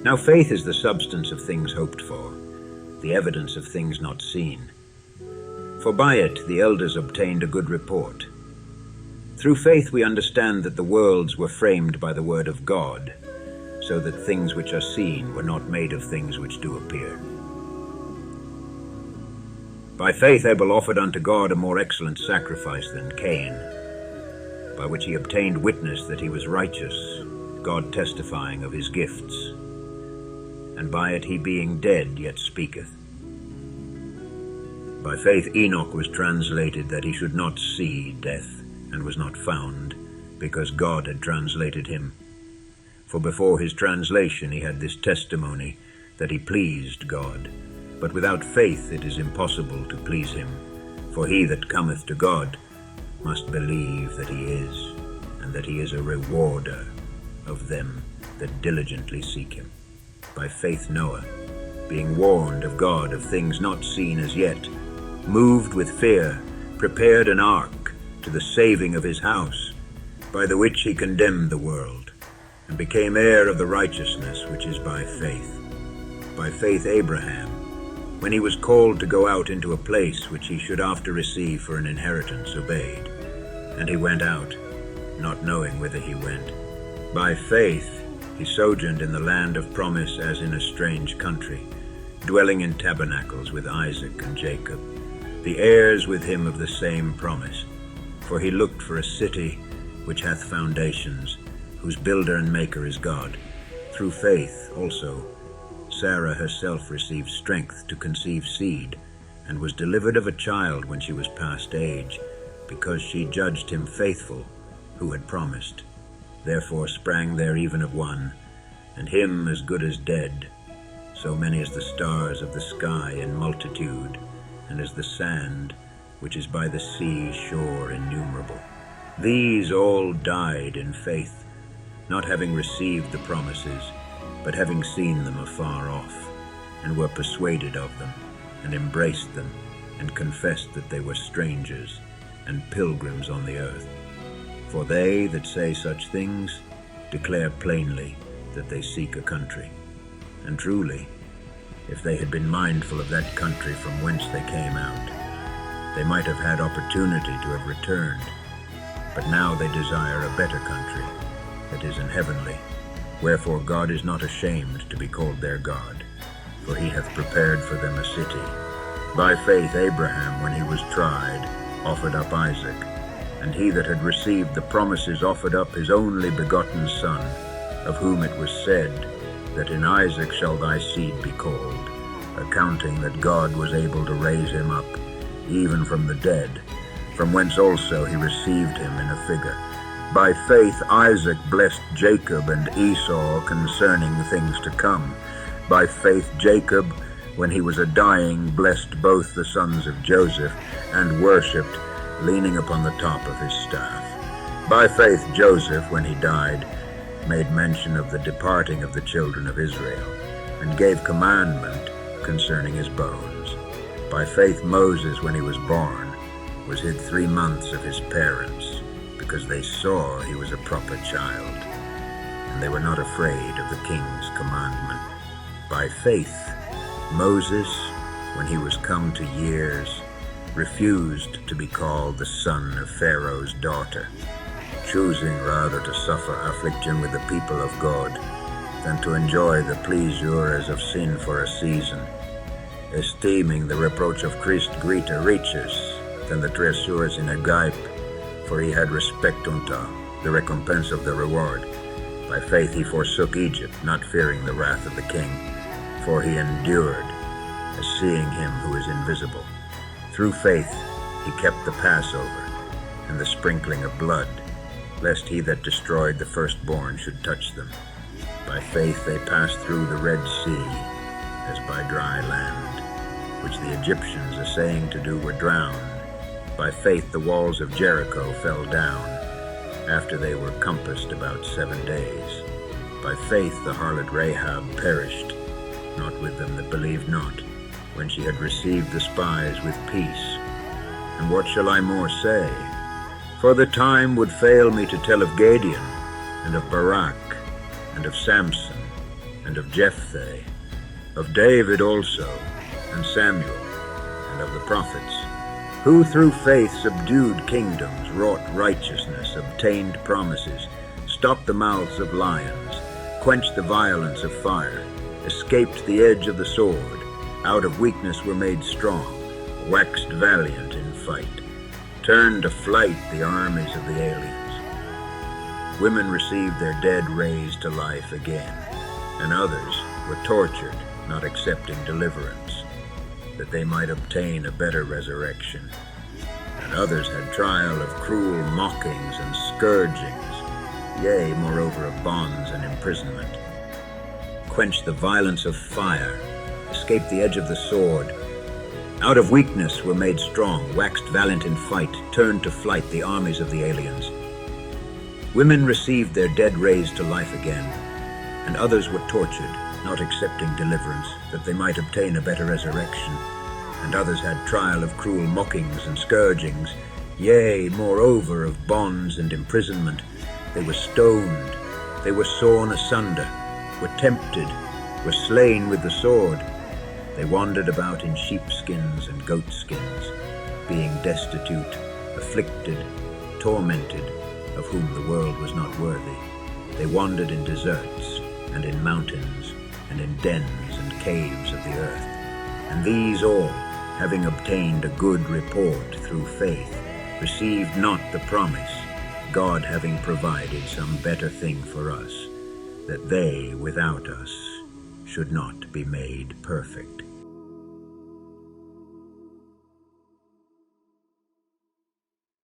Now faith is the substance of things hoped for, the evidence of things not seen. For by it the elders obtained a good report. Through faith we understand that the worlds were framed by the word of God, so that things which are seen were not made of things which do appear. By faith Abel offered unto God a more excellent sacrifice than Cain, by which he obtained witness that he was righteous, God testifying of his gifts. And by it he being dead yet speaketh. By faith Enoch was translated that he should not see death, and was not found, because God had translated him. For before his translation he had this testimony, that he pleased God. But without faith it is impossible to please him. For he that cometh to God must believe that he is, and that he is a rewarder of them that diligently seek him. By faith Noah, being warned of God of things not seen as yet, moved with fear, prepared an ark to the saving of his house, by the which he condemned the world, and became heir of the righteousness which is by faith. By faith Abraham, when he was called to go out into a place which he should after receive for an inheritance, obeyed. And he went out, not knowing whither he went. By faith he sojourned in the land of promise as in a strange country, dwelling in tabernacles with Isaac and Jacob, the heirs with him of the same promise. For he looked for a city which hath foundations, whose builder and maker is God. Through faith also Sarah herself received strength to conceive seed, and was delivered of a child when she was past age, because she judged him faithful who had promised. Therefore sprang there even of one, and him as good as dead, so many as the stars of the sky in multitude, and as the sand which is by the sea shore innumerable. These all died in faith, not having received the promises, but having seen them afar off, and were persuaded of them, and embraced them, and confessed that they were strangers and pilgrims on the earth. For they that say such things declare plainly that they seek a country. And truly, if they had been mindful of that country from whence they came out, they might have had opportunity to have returned. But now they desire a better country, that is, an heavenly. Wherefore God is not ashamed to be called their God, for he hath prepared for them a city. By faith Abraham, when he was tried, offered up Isaac, and he that had received the promises offered up his only begotten son, of whom it was said, that in Isaac shall thy seed be called, accounting that God was able to raise him up, even from the dead, from whence also he received him in a figure. By faith Isaac blessed Jacob and Esau concerning things to come. By faith Jacob, when he was a dying, blessed both the sons of Joseph, and worshipped, leaning upon the top of his staff. By faith Joseph, when he died, made mention of the departing of the children of Israel, and gave commandment concerning his bones. By faith Moses, when he was born, was hid 3 months of his parents, because they saw he was a proper child, and they were not afraid of the king's commandment. By faith Moses, when he was come to years, refused to be called the son of Pharaoh's daughter, choosing rather to suffer affliction with the people of God, than to enjoy the pleasure as of sin for a season, esteeming the reproach of Christ greater riches than the treasures in Agape, for he had respect unto the recompense of the reward. By faith he forsook Egypt, not fearing the wrath of the king, for he endured, as seeing him who is invisible. Through faith he kept the Passover, and the sprinkling of blood, lest he that destroyed the firstborn should touch them. By faith they passed through the Red Sea, as by dry land, which the Egyptians essaying to do were drowned. By faith the walls of Jericho fell down, after they were compassed about 7 days. By faith the harlot Rahab perished, not with them that believed not, when she had received the spies with peace. And what shall I more say? For the time would fail me to tell of Gideon, and of Barak, and of Samson, and of Jephthah, of David also, and Samuel, and of the prophets, who through faith subdued kingdoms, wrought righteousness, obtained promises, stopped the mouths of lions, quenched the violence of fire, escaped the edge of the sword, out of weakness were made strong, waxed valiant in fight, turned to flight the armies of the aliens. Women received their dead raised to life again, and others were tortured, not accepting deliverance, that they might obtain a better resurrection. And others had trial of cruel mockings and scourgings, yea, moreover of bonds and imprisonment. Quenched the violence of fire, escaped the edge of the sword, out of weakness were made strong, waxed valiant in fight, turned to flight the armies of the aliens. Women received their dead raised to life again, and others were tortured, not accepting deliverance, that they might obtain a better resurrection. And others had trial of cruel mockings and scourgings, yea, moreover of bonds and imprisonment. They were stoned, they were sawn asunder, were tempted, were slain with the sword. They wandered about in sheepskins and goatskins, being destitute, afflicted, tormented, of whom the world was not worthy. They wandered in deserts, and in mountains, and in dens and caves of the earth. And these all, having obtained a good report through faith, received not the promise, God having provided some better thing for us, that they without us should not be made perfect.